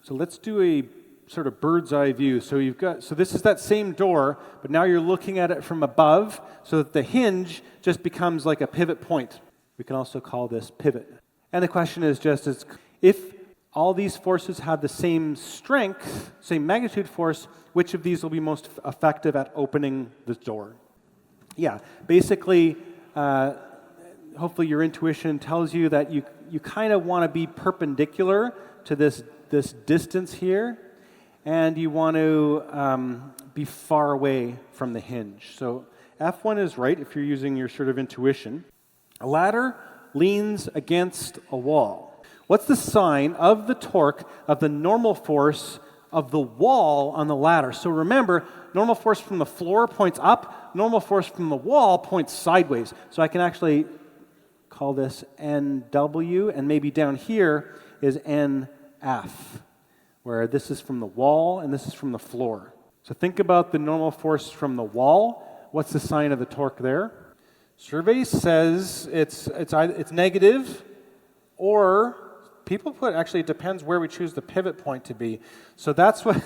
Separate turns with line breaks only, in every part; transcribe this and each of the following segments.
So let's do a sort of bird's eye view. So this is that same door, but now you're looking at it from above so that the hinge just becomes like a pivot point. We can also call this pivot. And the question is if all these forces have the same strength, same magnitude force, which of these will be most effective at opening this door? Yeah, basically, hopefully your intuition tells you that you kind of want to be perpendicular to this distance here, and you want to be far away from the hinge. So F1 is right if you're using your sort of intuition. A ladder leans against a wall. What's the sign of the torque of the normal force of the wall on the ladder? So remember, normal force from the floor points up, normal force from the wall points sideways. So I can actually call this NW, and maybe down here is NF, where this is from the wall and this is from the floor. So think about the normal force from the wall. What's the sign of the torque there? Survey says it's negative, or people put, actually it depends where we choose the pivot point to be. So that's what,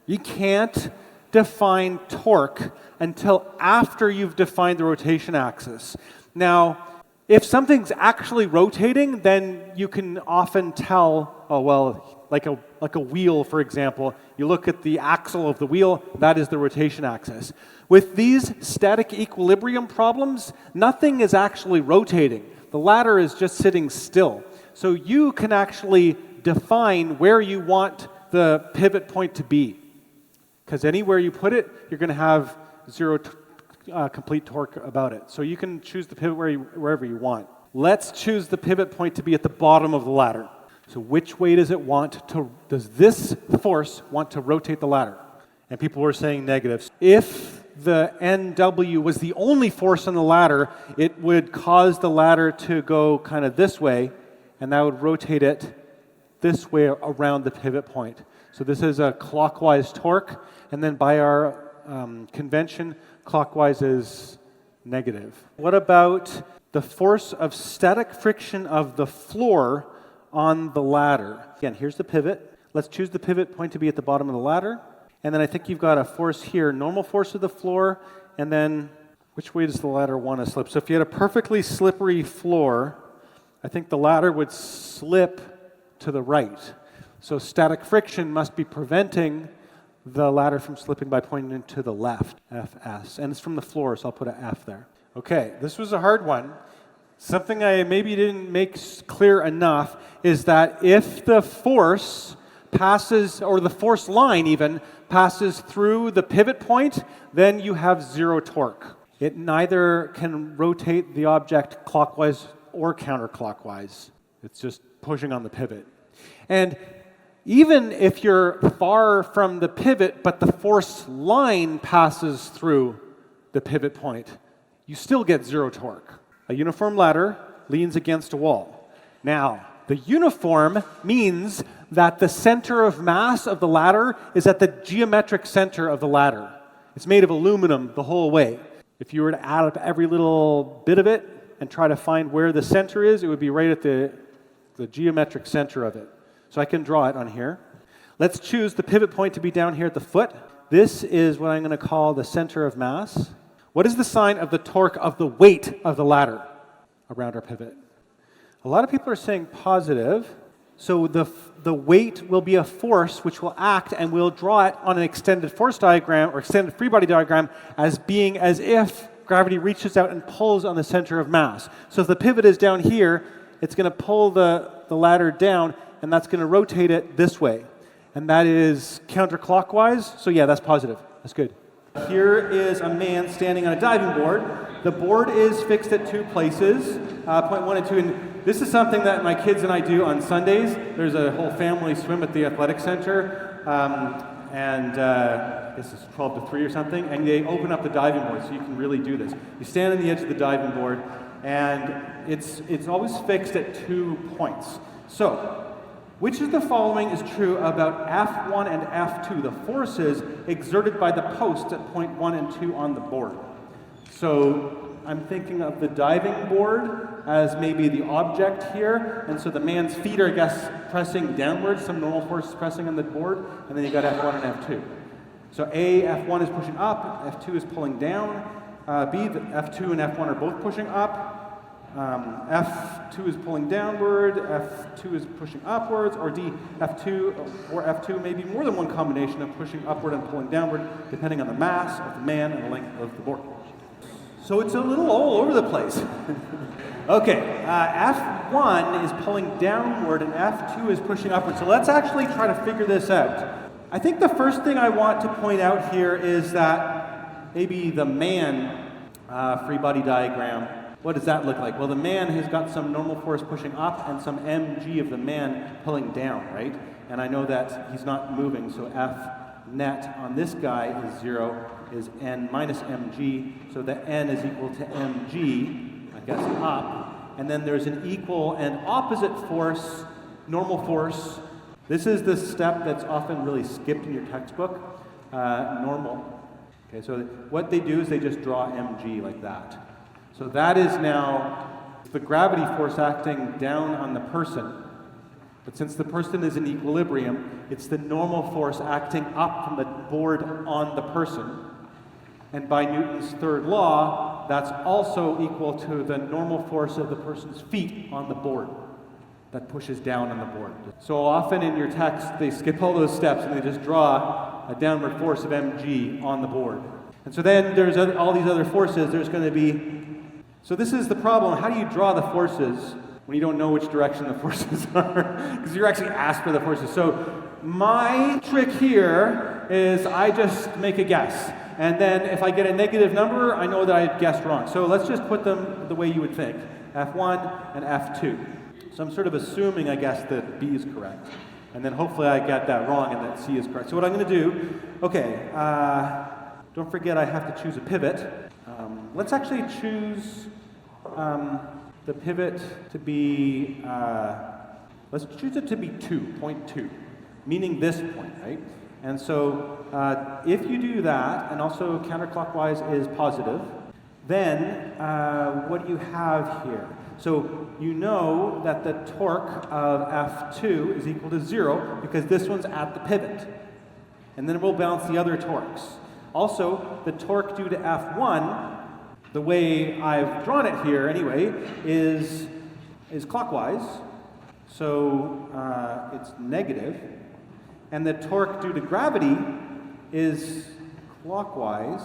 you can't define torque until after you've defined the rotation axis. Now, if something's actually rotating, then you can often tell, oh well, like a wheel, for example, you look at the axle of the wheel, that is the rotation axis. With these static equilibrium problems, nothing is actually rotating. The ladder is just sitting still. So you can actually define where you want the pivot point to be. Because anywhere you put it, you're going to have zero complete torque about it. So you can choose the pivot wherever you want. Let's choose the pivot point to be at the bottom of the ladder. So which way does this force want to rotate the ladder? And people were saying negative. If the NW was the only force on the ladder, it would cause the ladder to go kind of this way, and that would rotate it this way around the pivot point. So this is a clockwise torque, and then by our convention, clockwise is negative. What about the force of static friction of the floor on the ladder? Again, here's the pivot. Let's choose the pivot point to be at the bottom of the ladder. And then I think you've got a force here, normal force of the floor, and then which way does the ladder want to slip? So if you had a perfectly slippery floor, I think the ladder would slip to the right. So static friction must be preventing the ladder from slipping by pointing it to the left, Fs. And it's from the floor, so I'll put an F there. Okay, this was a hard one. Something I maybe didn't make clear enough is that if the force passes, or the force line even, passes through the pivot point, then you have zero torque. It neither can rotate the object clockwise or counterclockwise. It's just pushing on the pivot. And even if you're far from the pivot, but the force line passes through the pivot point, you still get zero torque. A uniform ladder leans against a wall. Now, the uniform means that the center of mass of the ladder is at the geometric center of the ladder. It's made of aluminum the whole way. If you were to add up every little bit of it and try to find where the center is, it would be right at the geometric center of it. So I can draw it on here. Let's choose the pivot point to be down here at the foot. This is what I'm going to call the center of mass. What is the sign of the torque of the weight of the ladder around our pivot? A lot of people are saying positive. So the weight will be a force which will act, and we'll draw it on an extended force diagram or extended free body diagram as being as if gravity reaches out and pulls on the center of mass. So if the pivot is down here, it's going to pull the ladder down, and that's going to rotate it this way. And that is counterclockwise. So yeah, that's positive. That's good. Here is a man standing on a diving board. The board is fixed at two places, point 1 and 2. And this is something that my kids and I do on Sundays. There's a whole family swim at the athletic center. This is 12 to 3 or something. And they open up the diving board, so you can really do this. You stand on the edge of the diving board, and it's always fixed at 2 points. So, which of the following is true about F1 and F2, the forces exerted by the posts at point 1 and 2 on the board? So, I'm thinking of the diving board as maybe the object here, and so the man's feet are, I guess, pressing downwards, some normal force is pressing on the board, and then you got F1 and F2. So A, F1 is pushing up, F2 is pulling down, B, the F2 and F1 are both pushing up, F2 is pulling downward, F2 is pushing upwards, or D, F2 may be more than one combination of pushing upward and pulling downward, depending on the mass of the man and the length of the board. So it's a little all over the place. Okay, F1 is pulling downward and F2 is pushing upward. So let's actually try to figure this out. I think the first thing I want to point out here is that maybe the man free body diagram, what does that look like? Well, the man has got some normal force pushing up and some mg of the man pulling down, right? And I know that he's not moving, so F net on this guy is 0, is n minus mg, so the n is equal to mg, I guess up. And then there's an equal and opposite force, normal force. This is the step that's often really skipped in your textbook, normal. Okay, so what they do is they just draw mg like that. So that is now the gravity force acting down on the person. But since the person is in equilibrium, it's the normal force acting up from the board on the person. And by Newton's third law, that's also equal to the normal force of the person's feet on the board that pushes down on the board. So often in your text, they skip all those steps and they just draw a downward force of mg on the board. And so then there's all these other forces. There's going to be... So this is the problem. How do you draw the forces when you don't know which direction the forces are? Because you're actually asked for the forces. So my trick here is I just make a guess. And then if I get a negative number, I know that I guessed wrong. So let's just put them the way you would think. F1 and F2. So I'm sort of assuming, I guess, that B is correct. And then hopefully I get that wrong and that C is correct. So what I'm going to do, okay, don't forget I have to choose a pivot. Let's actually choose the pivot to be, let's choose it to be 2.2, meaning this point, right? And so if you do that, and also counterclockwise is positive, then what do you have here? So you know that the torque of F2 is equal to 0 because this one's at the pivot. And then we'll balance the other torques. Also, the torque due to F1, the way I've drawn it here anyway, is clockwise. So it's negative. And the torque due to gravity is clockwise.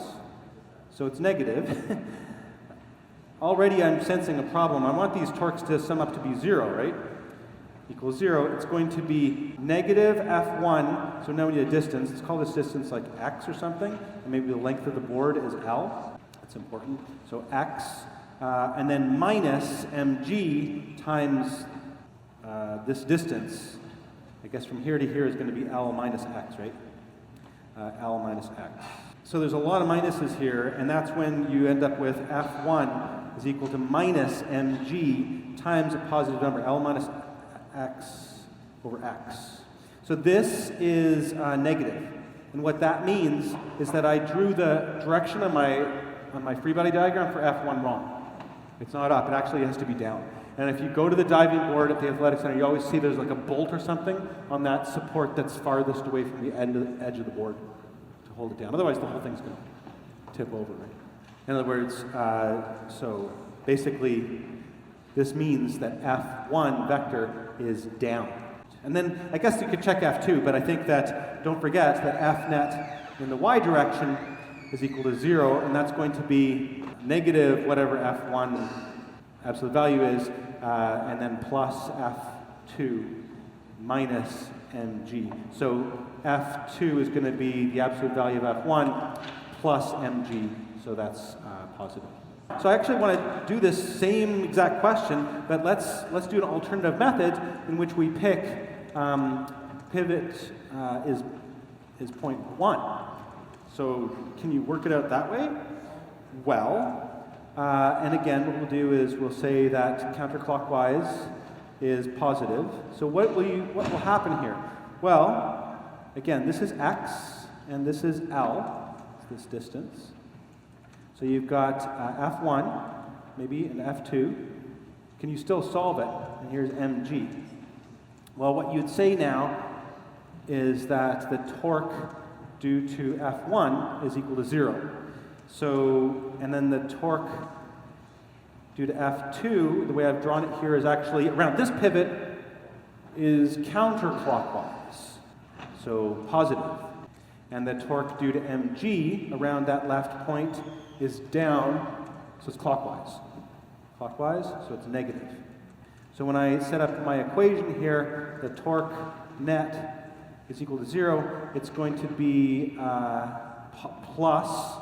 So it's negative. Already I'm sensing a problem. I want these torques to sum up to be 0, right? Equals 0. It's going to be negative F1. So now we need a distance. Let's call this distance like x or something. And maybe the length of the board is L. That's important. So x. And then minus mg times this distance. I guess from here to here is going to be L minus x, right? L minus x. So there's a lot of minuses here, and that's when you end up with F1 is equal to minus mg times a positive number, L minus x over x. So this is negative. And what that means is that I drew the direction on my free body diagram for F1 wrong. It's not up, it actually has to be down. And if you go to the diving board at the athletic center, you always see there's like a bolt or something on that support that's farthest away from the edge of the board to hold it down. Otherwise, the whole thing's going to tip over, right? In other words, so basically, this means that F1 vector is down. And then I guess you could check F2, but I think that, don't forget that F net in the y direction is equal to 0, and that's going to be negative whatever F1 absolute value is, and then plus F2 minus mg. So F2 is going to be the absolute value of F1 plus mg, so that's positive. So I actually want to do this same exact question, but let's do an alternative method in which we pick pivot is point 1. So can you work it out that way? Well, and again, what we'll do is we'll say that counterclockwise is positive. So what will happen here? Well, again, this is x, and this is L, this distance. So you've got F1, maybe an F2. Can you still solve it? And here's mg. Well, what you'd say now is that the torque due to F1 is equal to 0. So, and then the torque due to F2, the way I've drawn it here is actually around this pivot is counterclockwise, so positive. And the torque due to mg around that left point is down, so it's clockwise. Clockwise, so it's negative. So when I set up my equation here, the torque net is equal to 0. It's going to be plus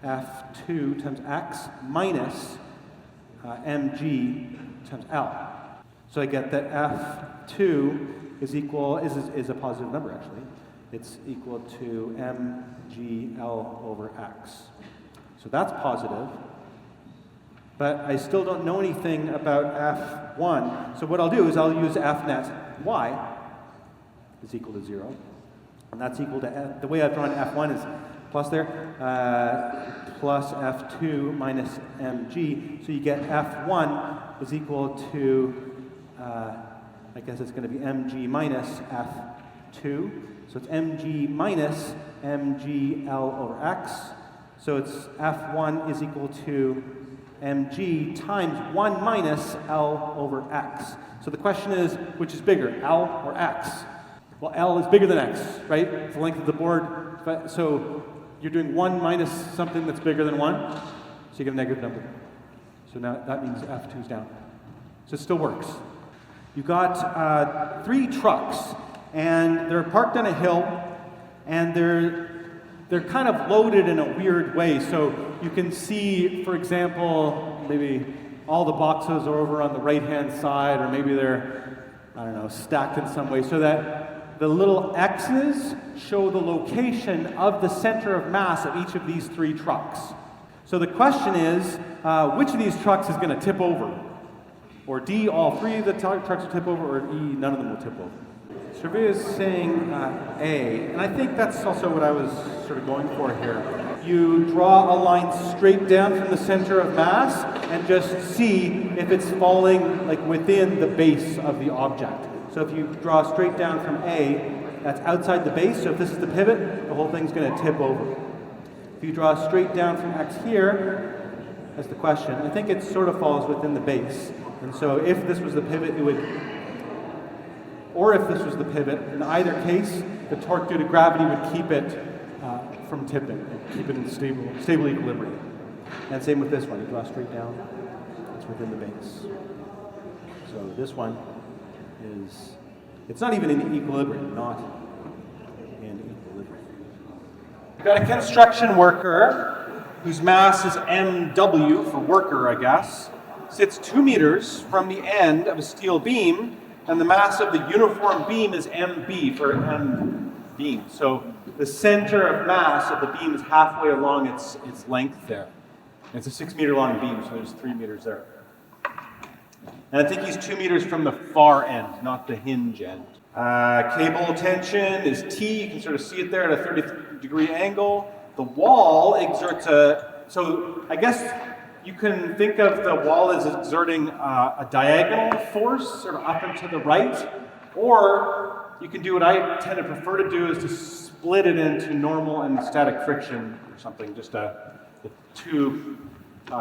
F2 times x minus mg times L. So I get that F2 is equal, is a positive number actually. It's equal to mgl over x. So that's positive. But I still don't know anything about F1. So what I'll do is I'll use F net y is equal to 0. And that's equal to, the way I've drawn F1 is plus there, plus F2 minus mg. So you get F1 is equal to, I guess it's going to be mg minus F2. So it's mg minus mgl over x. So it's F1 is equal to mg times 1 minus L over x. So the question is, which is bigger, L or x? Well, L is bigger than x, right? It's the length of the board. So you're doing 1 minus something that's bigger than 1, so you get a negative number. So now that means F2 is down. So it still works. You've got 3 trucks, and they're parked on a hill, and they're kind of loaded in a weird way. So you can see, for example, maybe all the boxes are over on the right-hand side, or maybe they're, I don't know, stacked in some way, so that the little X's show the location of the center of mass of each of these 3 trucks. So the question is, which of these trucks is going to tip over? Or D, all 3 of the trucks will tip over, or E, none of them will tip over. Survey is saying A, and I think that's also what I was sort of going for here. You draw a line straight down from the center of mass and just see if it's falling like within the base of the object. So if you draw straight down from A, that's outside the base, so if this is the pivot, the whole thing's going to tip over. If you draw straight down from X here, that's the question. I think it sort of falls within the base. And so if this was the pivot, it would, or if this was the pivot, in either case, the torque due to gravity would keep it from tipping, keep it in stable equilibrium. And same with this one, you draw straight down, it's within the base. So this one is, it's not even in equilibrium, not in equilibrium. We've got a construction worker whose mass is mw, for worker, I guess, sits 2 meters from the end of a steel beam, and the mass of the uniform beam is mb, for m beam. So the center of mass of the beam is halfway along its length there. It's a 6 meter long beam, so there's 3 meters there. And I think he's 2 meters from the far end, not the hinge end. Cable tension is T. You can sort of see it there at a 30-degree angle. The wall exerts so I guess you can think of the wall as exerting a diagonal force, sort of up and to the right. Or you can do what I tend to prefer to do, is to split it into normal and static friction or something, just the 2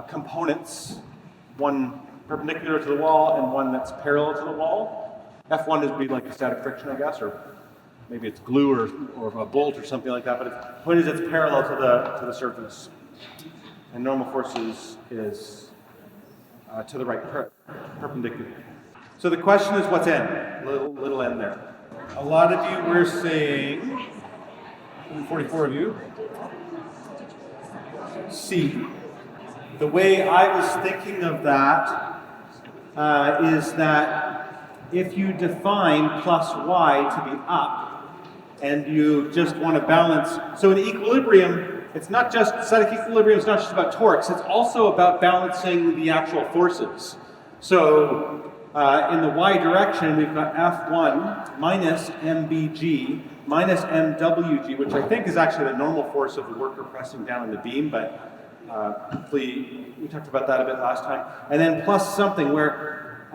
components, one perpendicular to the wall and one that's parallel to the wall. F1 would be like a static friction, I guess, or maybe it's glue or a bolt or something like that, but the point is it's parallel to the surface. And normal force is to the right, perpendicular. So the question is, what's n? Little n there. A lot of you were saying, 44 of you, C. The way I was thinking of that is that if you define plus y to be up, and you just want to balance, so in equilibrium, it's not just, static equilibrium is not just about torques, it's also about balancing the actual forces. So in the y direction, we've got F1 minus mbg minus mwg, which I think is actually the normal force of the worker pressing down on the beam, but hopefully, we talked about that a bit last time. And then plus something where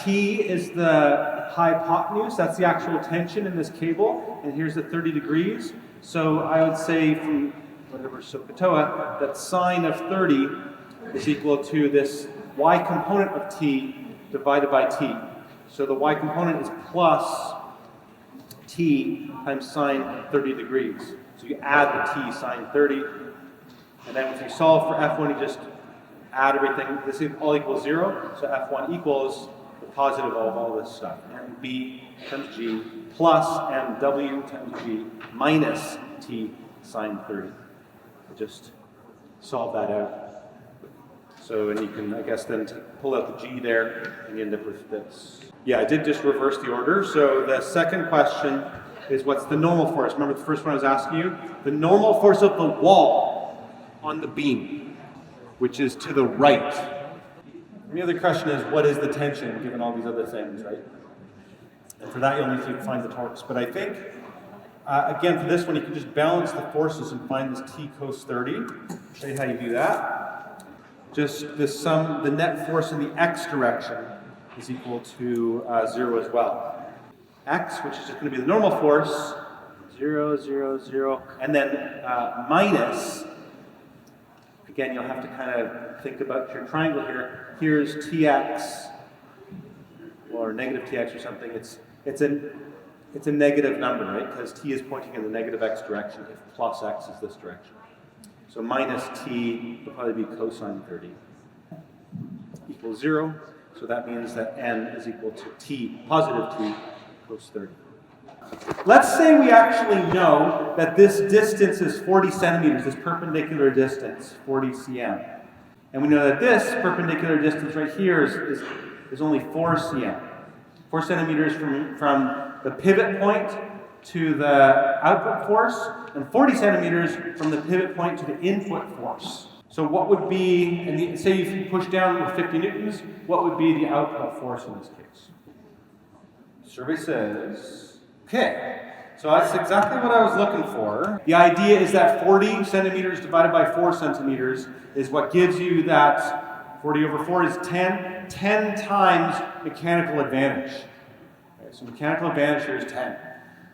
T is the hypotenuse, that's the actual tension in this cable, and here's the 30 degrees. So I would say from whatever SOHCAHTOA that sine of 30 is equal to this y component of T divided by T. So the y component is plus T times sine 30 degrees. So you add the T sine 30, and then if you solve for F1, you just add everything. This all equals 0, so F1 equals the positive of all this stuff. MB times G plus MW times G minus T sine 30. Just solve that out. So, and you can, I guess, then pull out the G there, and you end up with this. Yeah, I did just reverse the order. So the second question is, what's the normal force? Remember the first one I was asking you? The normal force of the wall on the beam, which is to the right. And the other question is, what is the tension, given all these other things, right? And for that, you'll need to find the torques. But I think, again, for this one, you can just balance the forces and find this T cos 30. I'll show you how you do that. Just the sum, the net force in the x direction is equal to 0 as well. X, which is just going to be the normal force, 0, 0, 0, and then minus, again, you'll have to kind of think about your triangle here. Here's Tx, or negative Tx or something. It's a negative number, right? Because T is pointing in the negative x direction if plus x is this direction. So minus T will probably be cosine 30 equals 0. So that means that N is equal to T, positive T, cos 30. Let's say we actually know that this distance is 40 centimeters, this perpendicular distance, 40 cm. And we know that this perpendicular distance right here is only 4 cm. 4 centimeters from the pivot point to the output force, and 40 centimeters from the pivot point to the input force. So what would be, and say if you push down with 50 newtons, what would be the output force in this case? Survey says, okay, so that's exactly what I was looking for. The idea is that 40 centimeters divided by 4 centimeters is what gives you that 40 over 4 is 10 times mechanical advantage. Okay, so mechanical advantage here is 10.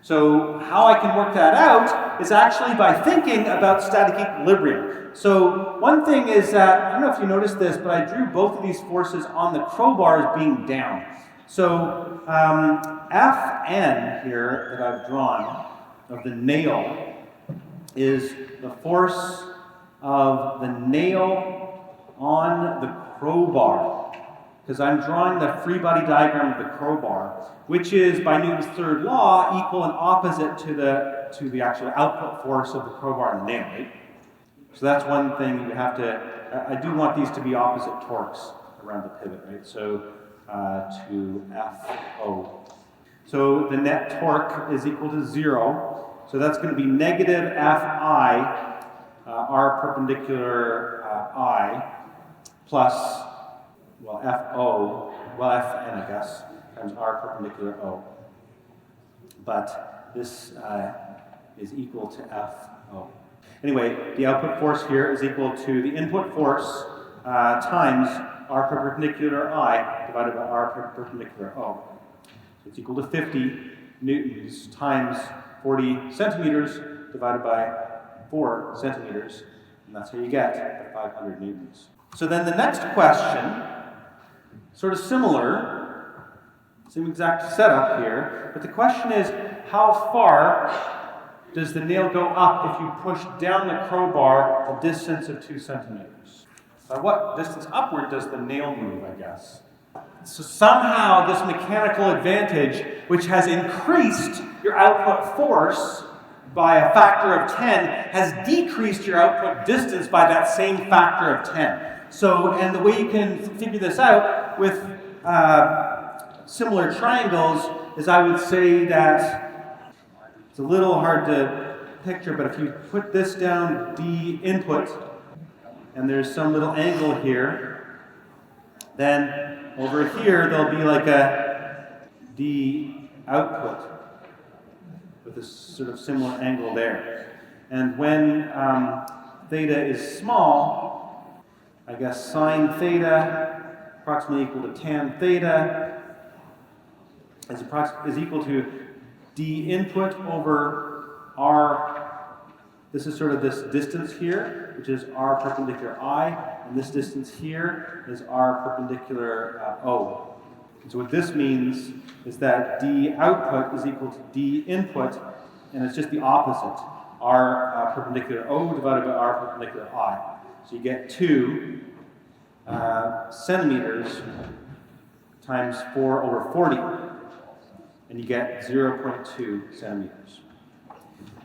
So how I can work that out is actually by thinking about static equilibrium. So one thing is that, I don't know if you noticed this, but I drew both of these forces on the crowbars being down. So Fn here that I've drawn of the nail is the force of the nail on the crowbar. Because I'm drawing the free body diagram of the crowbar, which is, by Newton's third law, equal and opposite to the actual output force of the crowbar and the nail, right? So that's one thing you have to, I do want these to be opposite torques around the pivot, right? So to FO. So the net torque is equal to 0. So that's going to be negative Fi, r perpendicular I, plus, well, FO, well, Fn, I guess, times r perpendicular O. But this is equal to FO. Anyway, the output force here is equal to the input force times r perpendicular I divided by r perpendicular O. So it's equal to 50 newtons times 40 centimeters divided by 4 centimeters. And that's how you get the 500 newtons. So then the next question, sort of similar, same exact setup here, but the question is, how far does the nail go up if you push down the crowbar a distance of 2 centimeters? By what distance upward does the nail move, I guess? So somehow this mechanical advantage, which has increased your output force by a factor of 10, has decreased your output distance by that same factor of 10. So, and the way you can figure this out with similar triangles is, I would say that it's a little hard to picture, but if you put this down D input, and there's some little angle here, then over here there'll be like a D output with a sort of similar angle there. And when theta is small, I guess sine theta approximately equal to tan theta is equal to d input over r. This is sort of this distance here, which is r perpendicular I, and this distance here is r perpendicular O. And so what this means is that d output is equal to d input, and it's just the opposite, r perpendicular O divided by r perpendicular I. So you get 2 centimeters times 4 over 40, and you get 0.2 centimeters.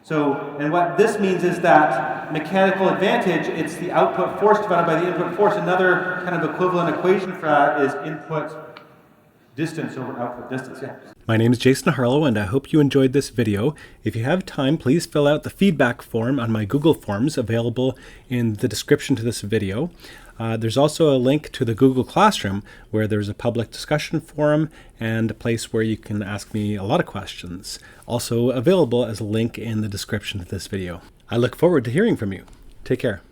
So, and what this means is that mechanical advantage, it's the output force divided by the input force. Another kind of equivalent equation for that is input distance over output distance. Yeah.
My name is Jason Harlow, and I hope you enjoyed this video. If you have time, please fill out the feedback form on my Google Forms available in the description to this video. There's also a link to the Google Classroom where there's a public discussion forum and a place where you can ask me a lot of questions. Also available as a link in the description to this video. I look forward to hearing from you. Take care.